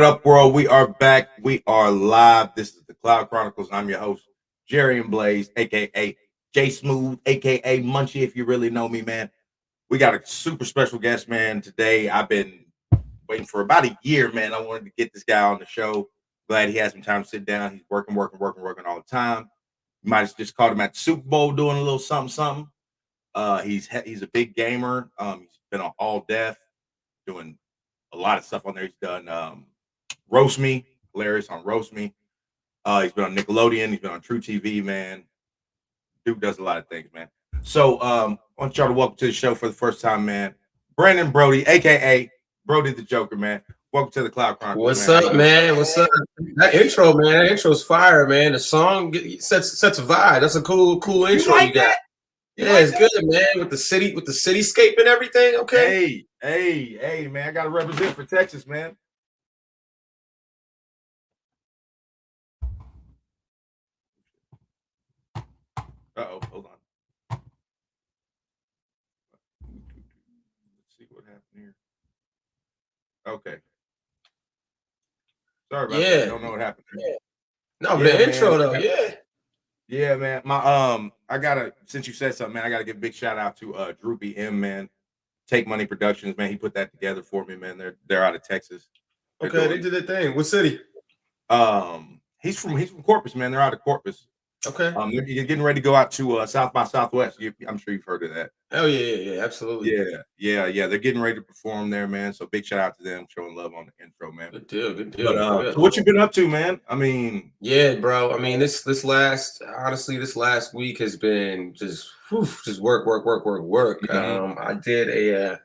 What up, world? We are back. We are live. This is the Cloud Chronicles. I'm your host, Jerry and Blaze, aka J Smooth, aka Munchie, if you really know me, man. We got a super special guest, man. Today, I've been waiting for about a year, man. I wanted to get this guy on the show. Glad he has some time to sit down. He's working all the time. You might have just caught him at the Super Bowl doing a little something. He's a big gamer. He's been on All Def, doing a lot of stuff on there. He's done Roast Me, hilarious on Roast Me. He's been on Nickelodeon. He's been on Tru TV, man. Dude does a lot of things, man. So I want y'all to welcome to the show for the first time, man. Brandon Broady, aka Broady the Joker, man. Welcome to the Cloud Chronicles. What's up, man? What's up? That intro, man. That intro's fire, man. The song sets a vibe. That's a cool intro you got. Yeah, it's good, man. With the cityscape and everything. Okay. Hey, man. I gotta represent for Texas, man. Hold on. Let's see what happened here. Okay. Sorry about that. I don't know what happened there. No, but the intro though, Yeah, man. Since you said something, man, I gotta give a big shout out to Drew BM, man. Take Money Productions, man. He put that together for me, man. They're out of Texas. They did their thing. What city? He's from Corpus, man. They're out of Corpus. Okay. You're getting ready to go out to South by Southwest. I'm sure you've heard of that. Oh yeah, absolutely. Yeah. They're getting ready to perform there, man. So big shout out to them, showing love on the intro, man. Good deal. But, so what you been up to, man? I mean, yeah, bro. I mean, this last week has been just work. Mm-hmm. I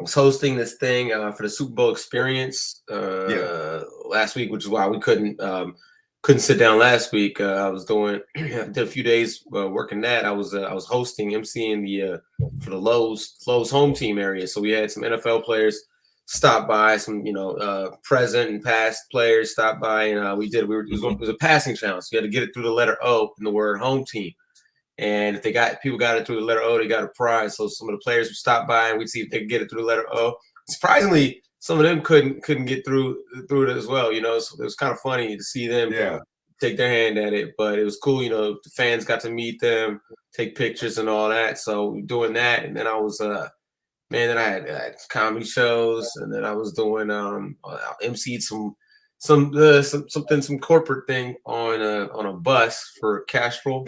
was hosting this thing for the Super Bowl experience last week, which is why we couldn't sit down last week. I did a few days working that. I was hosting, emceeing for the Lowe's home team area. So we had some NFL players stop by, some present and past players stop by, and it was a passing challenge. So you had to get it through the letter O in the word home team. And if people got it through the letter O, they got a prize. So some of the players would stop by and we'd see if they could get it through the letter O. Surprisingly, some of them couldn't get through it as well, So it was kind of funny to see them take their hand at it, but it was cool, The fans got to meet them, take pictures and all that. So doing that, and then I was then I had comedy shows, and then I was doing emceed some corporate thing on a bus for Castrol,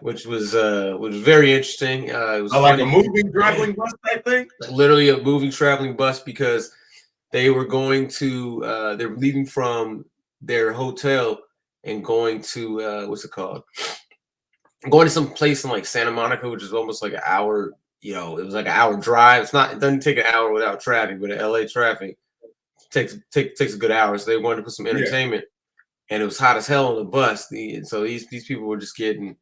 which was very interesting. It was like a moving traveling bus type thing. Literally a moving traveling bus, because they were going to they were leaving from their hotel and going to what's it called? Going to some place in like Santa Monica, which is almost like an hour. It was like an hour drive. It doesn't take an hour without traffic, but in LA traffic takes a good hour. So they wanted to put some entertainment, and it was hot as hell on the bus. So these people were just they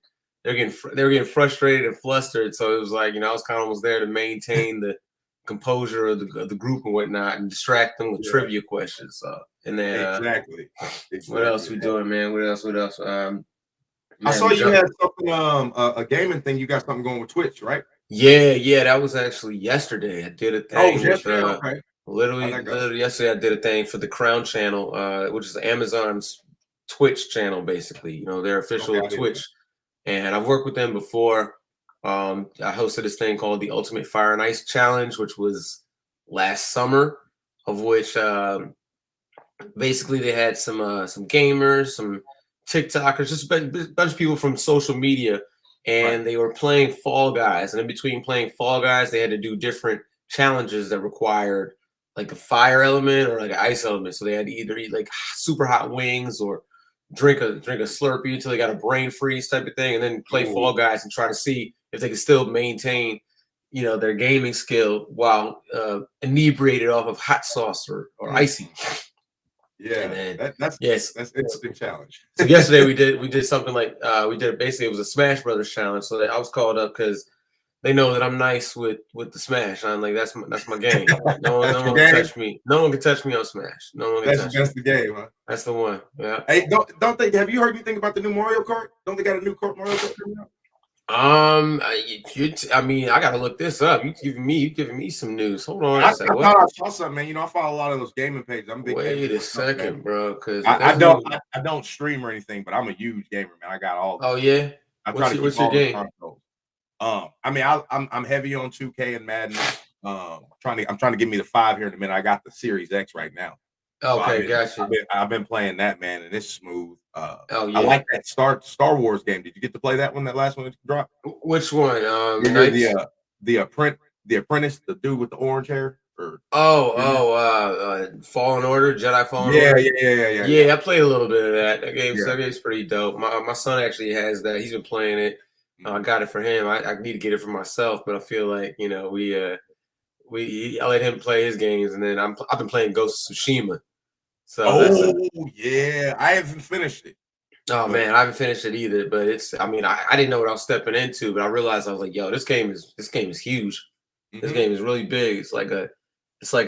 were getting frustrated and flustered. So it was like, I was kind of almost there to maintain the composure of the group and whatnot, and distract them with trivia questions. And then exactly. What else we doing, man? What else? I saw you had something, a gaming thing. You got something going with Twitch, right? Yeah. That was actually yesterday. I did a thing. Okay. Literally yesterday, I did a thing for the Crown channel, which is Amazon's Twitch channel, basically. Their official Twitch. And I've worked with them before. I hosted this thing called the Ultimate Fire and Ice Challenge, which was last summer, of which basically they had some gamers, some TikTokers, just a bunch of people from social media, and they were playing Fall Guys. And in between playing Fall Guys, they had to do different challenges that required like a fire element or like an ice element. So they had to either eat like super hot wings or drink a Slurpee until they got a brain freeze type of thing, and then play Fall Guys and try to see if they could still maintain, their gaming skill while inebriated off of hot sauce or icy. Yeah, that's a big challenge. So yesterday we did something like basically it was a Smash Brothers challenge. So I was called up because they know that I'm nice with the Smash. I'm like, that's my game. No one can touch me. No one can touch me on Smash. No one can touch me. That's the game, huh? That's the one. Yeah. Hey, don't they? Have you heard anything about the new Mario Kart? Don't they got a new Mario Kart coming out? I mean, I gotta look this up. You giving me some news. Hold on I a sec. thought What? I saw something, man. You know, I follow a lot of those gaming pages. I'm a big gamer Wait a myself, man. second, bro. Because it I doesn't don't even. I don't stream or anything, but I'm a huge gamer, man. I got all Oh the yeah. I try to keep What's your all the game? consoles. I mean, I'm heavy on 2K and Madden. I'm trying to get me the 5 here in a minute. I got the Series X right now. So Okay, gotcha. I've been playing that, man, and it's smooth. Oh I yeah. like that Star Wars game. Did you get to play that one? That last one that dropped? Which one? Where you're Knights. the apprentice, the dude with the orange hair, or Fallen Order, Jedi Fallen yeah, Order. yeah, yeah, yeah, yeah, yeah. Yeah, I played a little bit of that. Yeah. That game's pretty dope. My son actually has that. He's been playing it. I got it for him. I need to get it for myself, but I feel like I let him play his games, and then I've been playing Ghost of Tsushima. So that's a Oh yeah, I haven't finished it. oh But man, I haven't finished it either. But I mean, I didn't know what I was stepping into, but I realized I was like, yo, this game is huge. This game is really big. It's like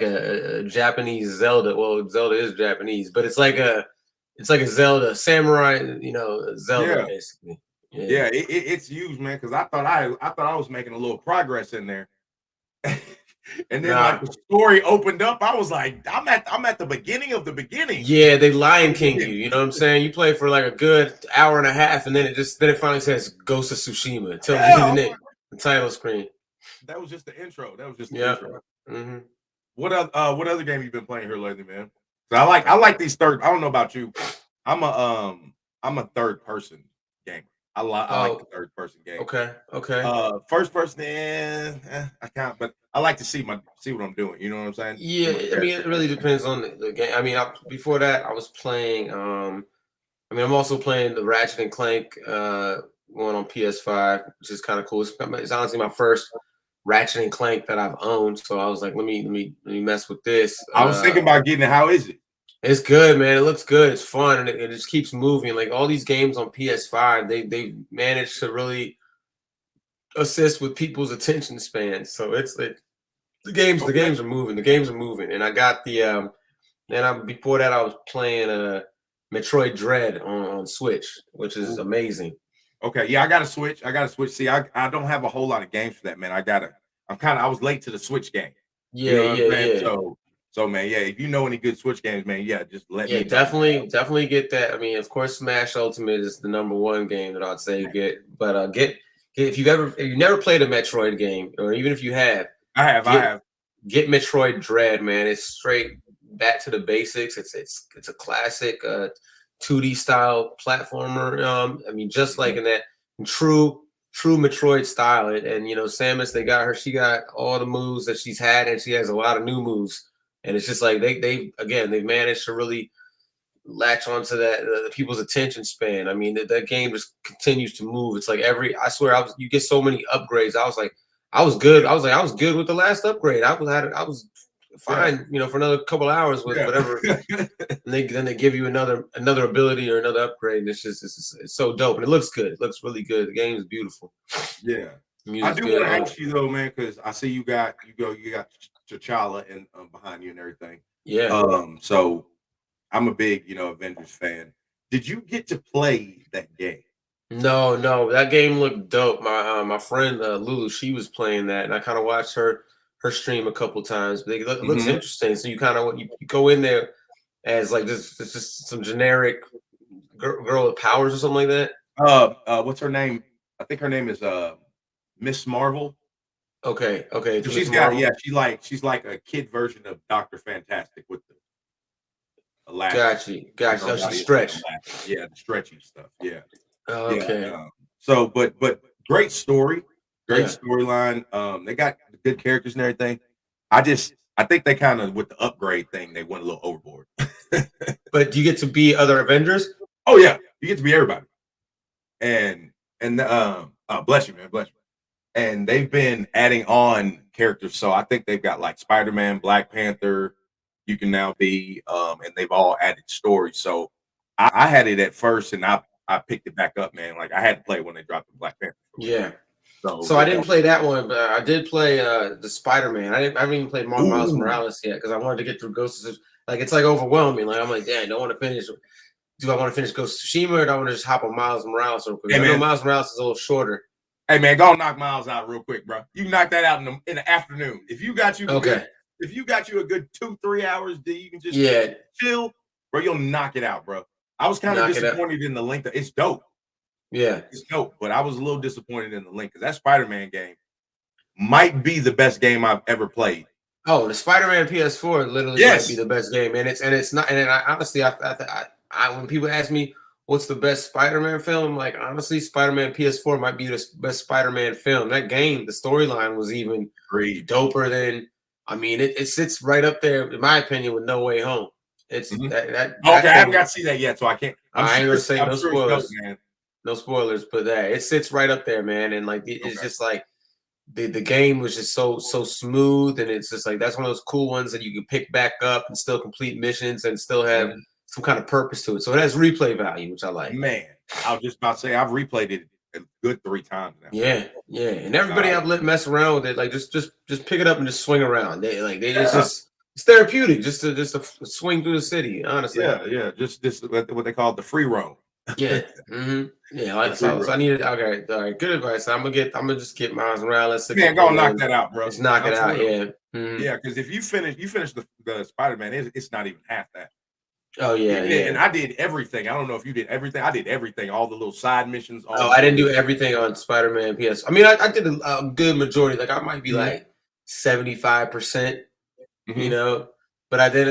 a Japanese Zelda. Well, Zelda is Japanese, but it's like a Zelda samurai, Zelda yeah, basically. Yeah. yeah, it's huge, man. Because I thought I was making a little progress in there, and then like Nah. the story opened up. I was like, I'm at the beginning of the beginning. Yeah, they Lion King you. You know what I'm saying? You play for like a good hour and a half, and then it finally says Ghost of Tsushima. It tells you the Yeah, name, the title screen. that was just the intro. That was just the Yeah. intro. Mm-hmm. What other game you been playing here lately, man? So I like these third. I don't know about you. I'm a third person gamer. I like the Oh, third person game. okay, okay. First person, I can't, but I like to see what I'm doing. You know what I'm saying? See Yeah, my I mean, character. it really depends on the game. I mean, before that, I was playing. I mean, I'm also playing the Ratchet and Clank one on PS5, which is kind of cool. It's honestly my first Ratchet and Clank that I've owned, so I was like, let me mess with this. I was thinking about getting it. How is it? It's good, man. It looks good. It's fun, and it just keeps moving. Like all these games on PS5, they managed to really assist with people's attention span. So it's the Okay. games are moving. The games are moving, and I got the before that I was playing Metroid Dread on Switch, which is Ooh. amazing. Okay. Yeah, I got to switch. I got to switch. See, I don't have a whole lot of games for that, man. I was late to the Switch game. You Yeah, know what I'm yeah, saying? yeah. So man, yeah. If you know any good Switch games, man, yeah, just let Yeah, me know. definitely get that. I mean, of course, Smash Ultimate is the number one game that I'd say get. But get if you've never played a Metroid game, or even if you have, I get have. get Metroid Dread, man. It's straight back to the basics. It's a classic 2D style platformer. I mean, just like in that true Metroid style. And Samus, she got all the moves that she's had, and she has a lot of new moves. And it's just like they've managed to really latch onto that the people's attention span. I mean, that game just continues to move. It's like I swear, you get so many upgrades. I was like, I was good. I was good with the last upgrade. I was Yeah. fine, for another couple hours with Yeah. whatever. And then they give you another ability or another upgrade. And it's so dope, and it looks good. It looks really good. The game is beautiful. Yeah. The I music's do want good. to ask you though, man, because I see you got T'Challa and behind you and everything. Yeah. So I'm a big, Avengers fan. Did you get to play that game? No, that game looked dope. My friend Lulu, she was playing that, and I kind of watched her stream a couple times. But it looks Mhm. interesting. So you kind of you go in there as like just some generic girl with powers or something like that. What's her name? I think her name is Miss Marvel. Okay, So it's Miss she's got Marvel. she's like a kid version of Dr. Fantastic with the elastic. Got you. Like her Oh, she body is like stretched. elastic. Yeah, the stretchy stuff. Yeah. Yeah. Okay. So but great story, great Yeah. storyline. They got good characters and everything. I think they kind of with the upgrade thing, they went a little overboard. But do you get to be other Avengers? Oh yeah, you get to be everybody. And bless you, man, bless you. And they've been adding on characters, so I think they've got like Spider-Man, Black Panther. You can now be, and they've all added stories. So I had it at first, and I picked it back up, man. Like I had to play when they dropped the Black Panther. Yeah. So So I yeah. didn't play that one, but I did play the Spider-Man. I haven't even played Miles Ooh. Morales yet because I wanted to get through Ghost of like it's like overwhelming. Like I'm like, damn, I don't want to finish. Do I want to finish Ghost of Tsushima or do I want to just hop on Miles Morales real quick? Hey I know man, Miles Morales is a little shorter. Hey man, go knock Miles out real quick, bro. You can knock that out in the afternoon. If you got you if you got you a good 2-3 hours, that you can just chill, bro. You'll knock it out, bro. I was kind of disappointed in the length. It's dope. Yeah, it's dope, but I was a little disappointed in the length because that Spider-Man game might be the best game I've ever played. Oh, the Spider-Man PS4 literally might be the best game, and it's not. And I honestly, when people ask me what's the best Spider-Man film, I'm like, honestly, Spider-Man PS4 might be the best Spider-Man film. That game, the storyline was even doper than. I mean, it sits right up there, in my opinion, with No Way Home. It's that okay. I haven't got to see that yet, so I can't. I ain't gonna say no spoilers, man. No spoilers, but it sits right up there, man. And like, it's just like. The game was just so smooth, and it's just like that's one of those cool ones that you can pick back up and still complete missions and still have some kind of purpose to it. So it has replay value, which I like. Man, I was just about to say I've replayed it a good 3 times now. Yeah, and everybody I've let mess around with it, like just pick it up and just swing around. It's therapeutic just to swing through the city. Honestly, yeah, just what they call the free roam. Yeah. Yeah. So I needed. Okay. All right. Good advice. I'm gonna just get Miles Morales. Man, go knock that out, bro. Let's knock it out. Yeah. Yeah, because if you finish the Spider-Man, it's not even half that. Oh yeah, And I did everything. I don't know if you did everything. I did everything. All the little side missions. I didn't do everything on Spider-Man PS. I mean, I did a good majority. Like I might be like 75%. You know, but I did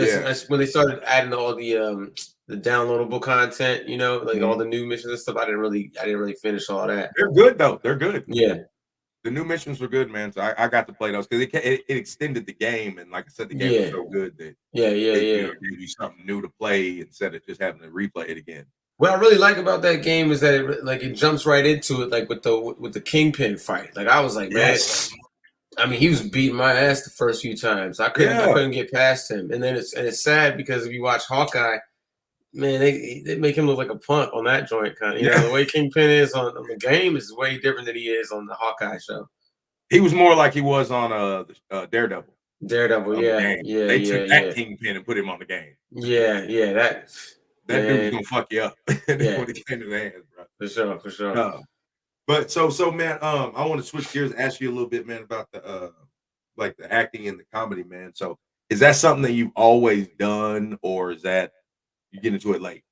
when they started adding all the downloadable content, you know, like all the new missions and stuff. I didn't really finish all that. They're good though. They're good. Yeah, the new missions were good, man. So I got to play those because it extended the game, and like I said, the game was so good that it gave you something new to play instead of just having to replay it again. What I really like about that game is that it jumps right into it, like with the Kingpin fight. Like I was like, man. I mean, he was beating my ass the first few times. I couldn't get past him, and then it's sad because if you watch Hawkeye, man, they make him look like a punk on that joint. Kind of, you know, the way Kingpin is on the game is way different than he is on the Hawkeye show. He was more like he was on Daredevil. Daredevil, They took that Kingpin and put him on the game. Yeah, that dude's gonna fuck you up when it came to the hands, bro. For sure. But so man, I want to switch gears, ask you a little bit, man, about the like the acting and the comedy, man. So is that something that you've always done, or is that you get into it late?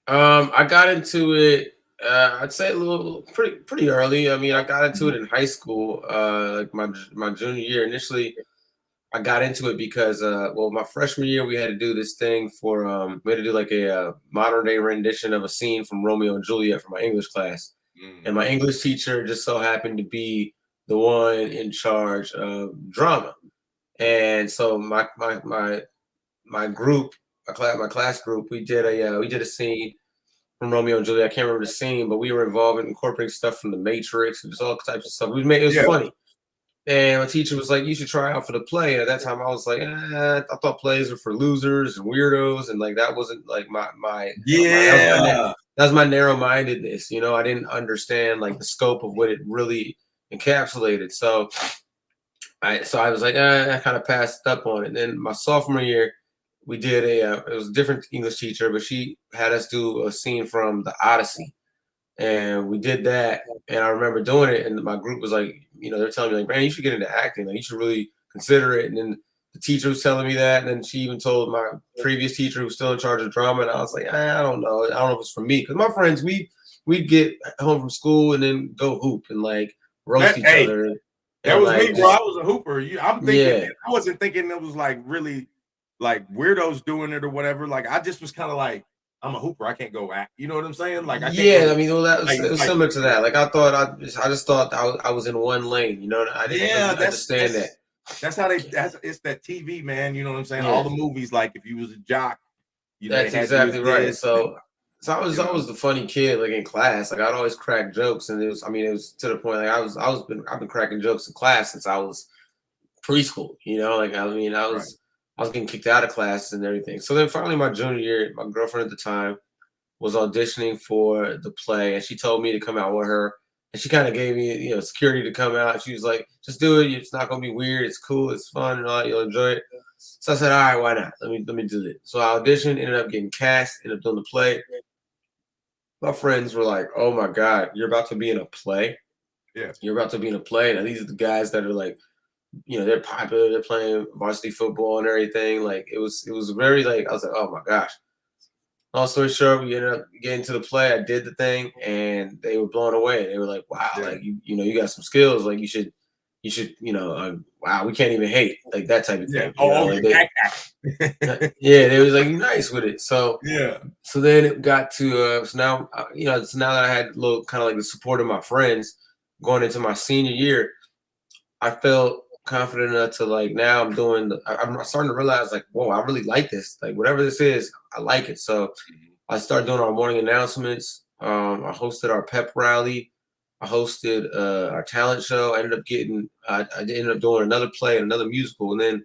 I got into it I'd say pretty early. I mean, I got into it in high school, like my junior year. Initially, I got into it because my freshman year we had to do this thing for we had to do like a modern day rendition of a scene from Romeo and Juliet for my English class. And my English teacher just so happened to be the one in charge of drama. And so my group, my class group, we did a scene from Romeo and Juliet. I can't remember the scene, but we were involved in incorporating stuff from The Matrix and just all types of stuff. It was funny. And my teacher was like, "You should try out for the play." And at that time, I was like, I thought plays were for losers and weirdos, and like that wasn't like that was my narrow-mindedness. You know, I didn't understand like the scope of what it really encapsulated. So I was like, I kind of passed up on it. And then my sophomore year, we did it was a different English teacher, but she had us do a scene from the Odyssey. And we did that. And I remember doing it. And my group was like, you know, they're telling me like, man, you should get into acting. Like, you should really consider it. And then the teacher was telling me that. And then she even told my previous teacher who was still in charge of drama. And I was like, I don't know. I don't know if it's for me. Because my friends, we'd get home from school and then go hoop and like roast each other. That was me, bro. I was a hooper. I'm thinking, I wasn't thinking it was like really like weirdos doing it or whatever. Like I just was kind of like, I'm a hooper. I can't go act. You know what I'm saying? Like, I mean, well, that was, it was similar to that. Like, I just thought I was in one lane. You know, I didn't understand that. That's how it's that TV, man. You know what I'm saying? All the movies, like if you was a jock, you know, that's exactly right. So I was the funny kid, like in class. Like I'd always crack jokes, and it was to the point like I've been cracking jokes in class since I was preschool. You know, like I was getting kicked out of class and everything. So then finally my junior year, my girlfriend at the time was auditioning for the play, and she told me to come out with her. And she kind of gave me, you know, security to come out. She was like, just do it. It's not going to be weird. It's cool. It's fun and all. You'll enjoy it. So I said, all right, why not? Let me do it. So I auditioned, ended up getting cast, ended up doing the play. My friends were like, oh my God, you're about to be in a play? Yeah. You're about to be in a play. Now these are the guys that are like, they're popular. They're playing varsity football and everything. Like it was very like I was like, oh my gosh. Long story short, we ended up getting to the play. I did the thing, and they were blown away. They were like, "Wow, like you got some skills. Like you should, wow, we can't even hate like that type of thing." Like yeah, they was like nice with it. So yeah. So then it got to so now so now that I had a little kind of like the support of my friends going into my senior year, I felt confident enough to like now I'm doing. I'm starting to realize like, whoa, I really like this. Like whatever this is, I like it. So I started doing our morning announcements. I hosted our pep rally. I hosted our talent show. I ended up getting. I ended up doing another play, another musical, and then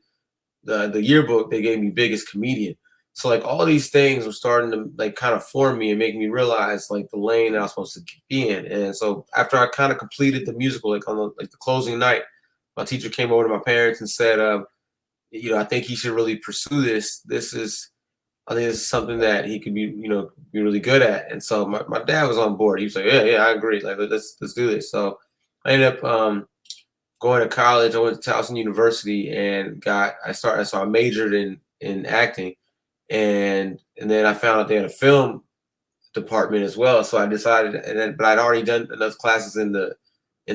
the yearbook they gave me biggest comedian. So like all these things were starting to like kind of form me and make me realize like the lane I was supposed to be in. And so after I kind of completed the musical, like on the closing night, my teacher came over to my parents and said, I think he should really pursue this. I think this is something that he could be really good at. And so my dad was on board. He was like, yeah, I agree. Like let's do this. So I ended up going to college. I went to Towson University and I majored in acting, and then I found out they had a film department as well. So I decided, but I'd already done enough classes in the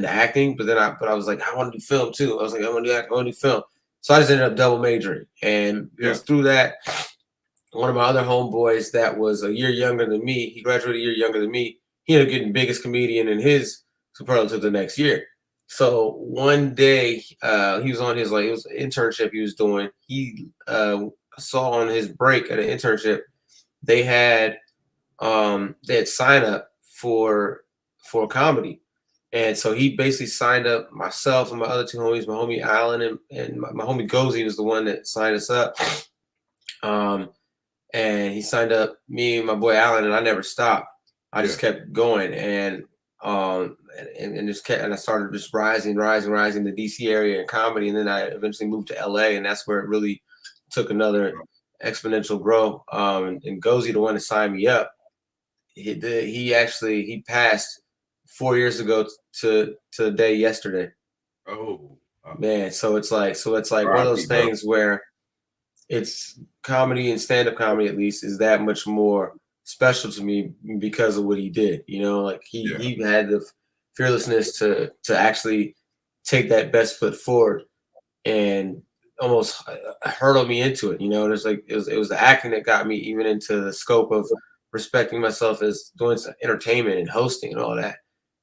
acting. But I was like, I want to do film too. I was like, I want to do acting, I want to do film. So I just ended up double majoring, and it was through that. One of my other homeboys that was a year younger than me, he graduated a year younger than me. He ended up getting biggest comedian in his superlative the next year. So one day, he was on his it was an internship he was doing. He saw on his break at an internship they had sign up for comedy, and so he basically signed up myself and my other two homies, my homie Allen and my homie Gozy was the one that signed us up. And he signed up me and my boy Allen, and I never stopped. I just kept going, and just kept, and I started just rising the DC area in comedy, and then I eventually moved to LA, and that's where it really took another exponential growth. And Gozy, the one that signed me up, he passed 4 years ago to the day yesterday. Oh man, so it's like one of those things where it's comedy and stand-up comedy, at least, is that much more special to me because of what he did. Like he had the fearlessness to actually take that best foot forward and almost hurdle me into it. It was the acting that got me even into the scope of respecting myself as doing some entertainment and hosting and all that.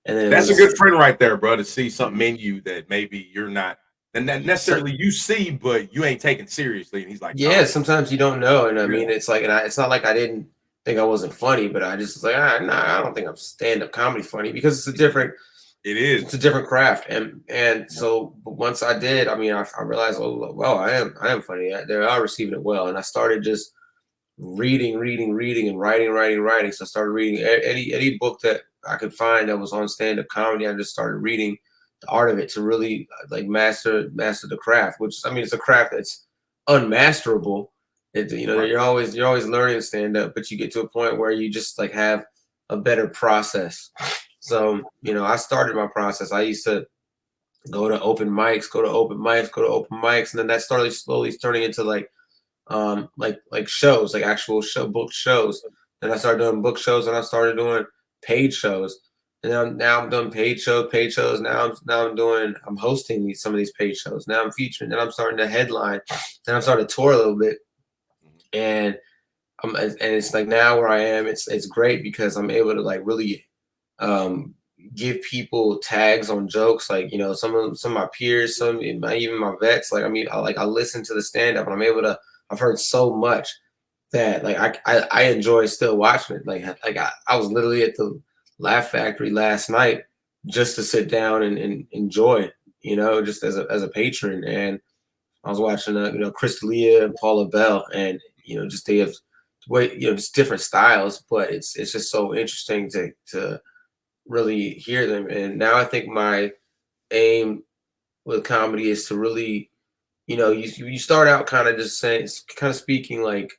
And then that's a good friend right there, bro, to see something in you that maybe you're not, and not necessarily you see, but you ain't taking seriously. And he's like, yeah, sometimes you don't know. And I mean, it's like, it's not like I didn't think I wasn't funny, but I just was like, I don't think I'm stand-up comedy funny, because it's a different craft. And so once I did, I mean, I realized, oh, well, I am funny. They are receiving it well. And I started just reading and writing. So I started reading any book that I could find that was on stand-up comedy. I just started reading the art of it to really like master the craft, which, I mean, it's a craft that's unmasterable. You're always learning stand up, but you get to a point where you just like have a better process. So I started my process. I used to go to open mics, and then that started slowly turning into like shows, like actual book shows. Then I started doing book shows, and I started doing paid shows. And now I'm doing paid shows. Now I'm hosting some of these paid shows. Now I'm featuring. Then I'm starting to headline. Then I'm starting to tour a little bit. And it's like now where I am, it's great because I'm able to like really give people tags on jokes. Like, some of my peers, even my vets. Like, I mean, I listen to the stand up, and I've heard so much that like I enjoy still watching it. Like I was literally at the Laugh Factory last night just to sit down and enjoy it, just as a patron. And I was watching Chris D'Elia and Paula Bell, and just they have just different styles, but it's just so interesting to really hear them. And now I think my aim with comedy is to really, you start out kind of just speaking like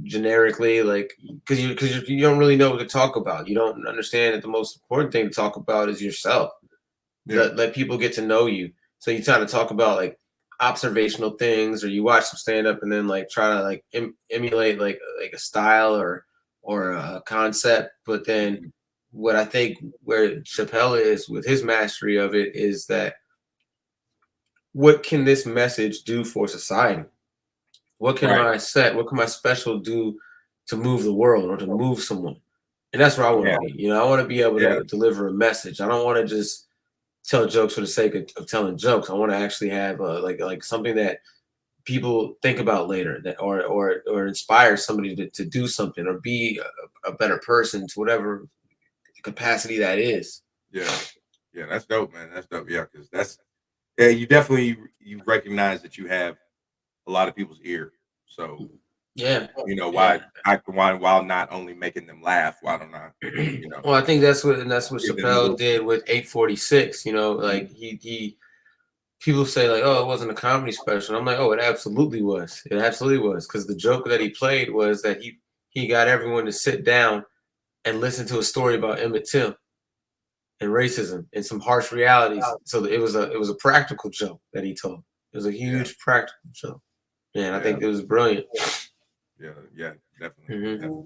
generically, like because you don't really know what to talk about. You don't understand that the most important thing to talk about is yourself, let people get to know you. So you try to talk about like observational things, or you watch some stand up and then like try to like emulate like a style or a concept. But then what I think where Chappelle is with his mastery of it is that what can this message do for society? What can what can my special do to move the world or to move someone? And that's where I want to be. You know, I want to be able to deliver a message. I don't want to just tell jokes for the sake of telling jokes. I want to actually have like something that people think about later, that or inspire somebody to do something or be a better person to whatever capacity that is. Yeah, that's dope, man. That's dope. Yeah, because you definitely you recognize that you have a lot of people's ear. So you know while not only making them laugh, why don't I? You know. Well, I think that's what Chappelle did with 846. You know, like he people say like, oh, it wasn't a comedy special. I'm like, oh, it absolutely was. It absolutely was, because the joke that he played was that he got everyone to sit down and listen to a story about Emmett Till and racism and some harsh realities. So it was a practical joke that he told. It was a huge practical joke. Man, I think it was brilliant. Yeah, definitely. Definitely.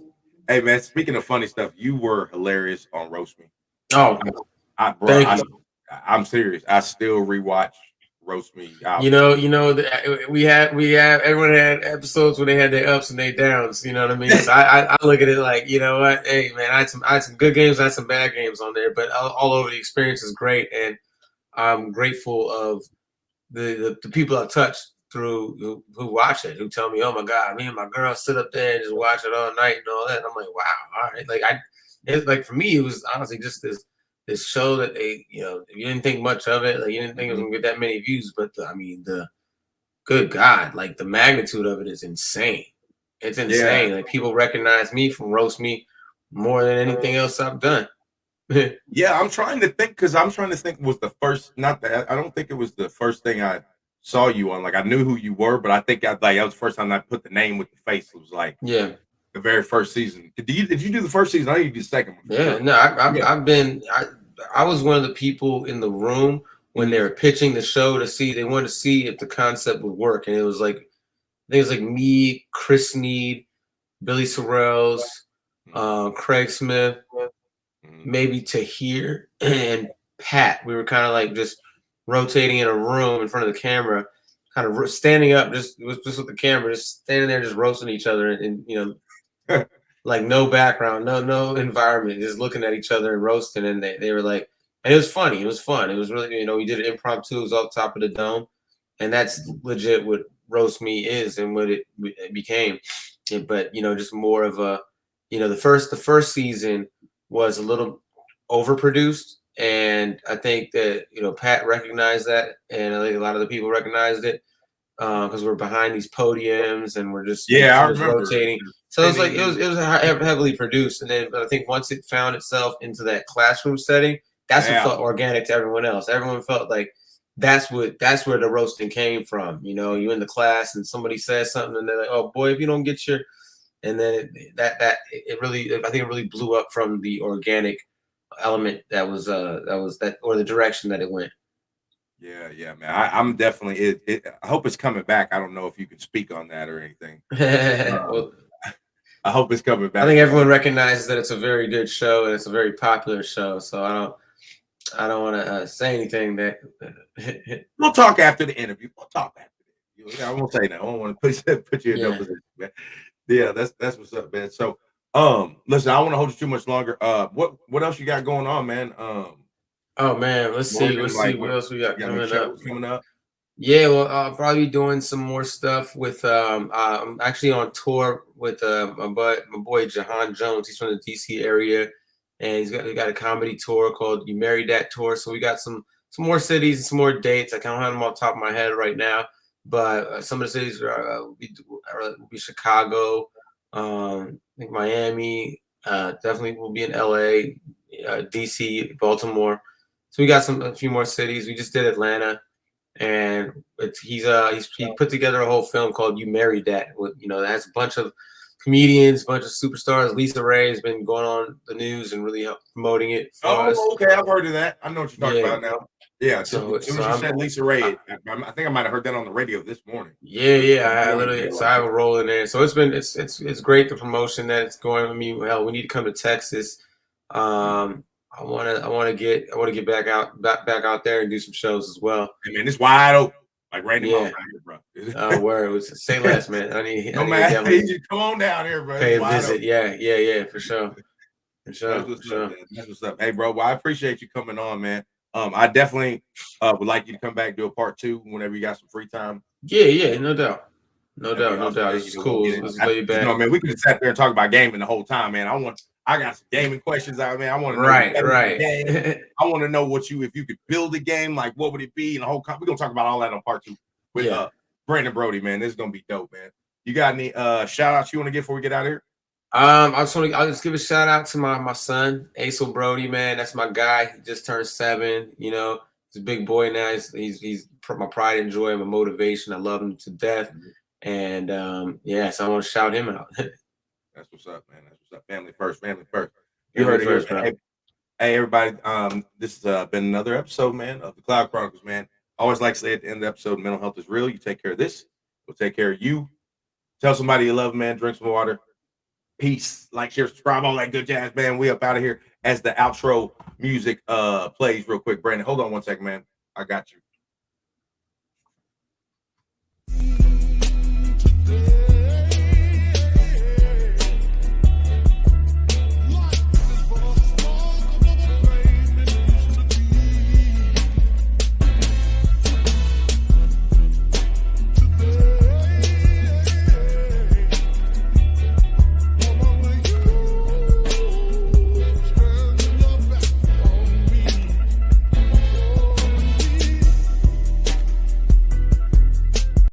Hey man, speaking of funny stuff, you were hilarious on Roast Me. Oh, I'm serious. I still rewatch Roast Me. You know, we have everyone had episodes where they had their ups and their downs. You know what I mean? So I look at it like, you know what? Hey man, I had some good games, I had some bad games on there, but all over the experience is great, and I'm grateful of the people I touched through who watch it, who tell me, oh my God, me and my girl sit up there and just watch it all night and all that. And I'm like, wow, all right. Like it's like for me, it was honestly just this show that they, you know, you didn't think much of it, like you didn't think it was gonna get that many views, but the good God, like the magnitude of it is insane. It's insane. Like people recognize me from Roast Me more than anything else I've done. Yeah, I'm trying to think was the first, not that I don't think it was the first thing I saw you on. Like I knew who you were, but I think that was the first time I put the name with the face. It was like the very first season. Did you do the first season? I know you did the second one. Yeah, no, I was one of the people in the room when they were pitching the show they wanted to see if the concept would work. And it was like, I think it was like me, Chris Need, Billy Sorrells, Craig Smith, maybe Tahir and Pat. We were kind of like just rotating in a room in front of the camera, kind of standing up, just with the camera, just standing there, just roasting each other, and you know, like no background, no environment, just looking at each other and roasting. And they were like, and it was funny. It was fun. It was really, you know, we did it impromptu. It was off top of the dome, and that's legit what Roast Me is and what it became. But you know, just more of a, you know, the first season was a little overproduced, and I think that, you know, Pat recognized that, and I think a lot of the people recognized it because we're behind these podiums and we're just I remember rotating. So it was like it was heavily produced, and then I think once it found itself into that classroom setting, that's what felt organic to everyone else. Everyone felt like that's where the roasting came from. You know, you in the class and somebody says something, and they're like, "Oh boy, if you don't get your," and then it really, I think it really blew up from the organic element that was or the direction that it went. Yeah, man. I'm definitely I hope it's coming back. I don't know if you can speak on that or anything. Well, I hope it's coming back. I think everyone recognizes that it's a very good show and it's a very popular show. So I don't want to say anything that we'll talk after the interview. We'll talk after. I won't say that. I don't want to put you in no position, man. Yeah, that's what's up, man. So listen, I don't want to hold you too much longer. What else you got going on, man? Oh man, let's see what else we got coming up. Yeah, well, I'll probably be doing some more stuff with I'm actually on tour with my boy Jahan Jones. He's from the DC area, and he's got a comedy tour called You Married That Tour. So we got some more cities and some more dates. I can't have them off the top of my head right now, but some of the cities will be Chicago, I think Miami, definitely will be in LA, DC, Baltimore. So we got a few more cities. We just did Atlanta, and he put together a whole film called You Married That. You know, that has a bunch of comedians, bunch of superstars. Lisa Ray has been going on the news and really promoting it for us. Okay, I've heard of that. I know what you're talking about now. Yeah, So, as soon as you said Lisa Ray, I think I might have heard that on the radio this morning. Yeah. I literally, so I have a role in there. So it's great, the promotion that it's going. I mean, hell, we need to come to Texas. I want to get back out there and do some shows as well. Hey man, it's wide open. Like Randy Moss right here, bro. Word. It was say less, man. I need come on down here, bro. Pay a visit. Open. Yeah, for sure. That's what's up. Hey, bro. Well, I appreciate you coming on, man. I definitely would like you to come back, do a part 2 whenever you got some free time. Yeah, no doubt. No doubt. It's cool. It's laid back. Man, we could have sat there and talk about gaming the whole time, man. I got some gaming questions out, man. I want to know right. I want to know if you could build a game, like what would it be? And the whole we're gonna talk about all that on part 2 with Brandon Broady, man. This is gonna be dope, man. You got any shout outs you want to give before we get out of here? I'll just give a shout out to my son, Ace Broady, man. That's my guy. He just turned 7. You know, he's a big boy now. He's my pride and joy, my motivation. I love him to death. And so I want to shout him out. That's what's up, man. That's what's up. Family first. You heard it first, bro. Hey, everybody. This has been another episode, man, of the Cloud Chronicles, man. I always like to say at the end of the episode, mental health is real. You take care of this, we'll take care of you. Tell somebody you love, man. Drink some water. Peace. Like, share, subscribe, all that good jazz, man. We up out of here as the outro music plays real quick. Brandon, hold on one second, man. I got you.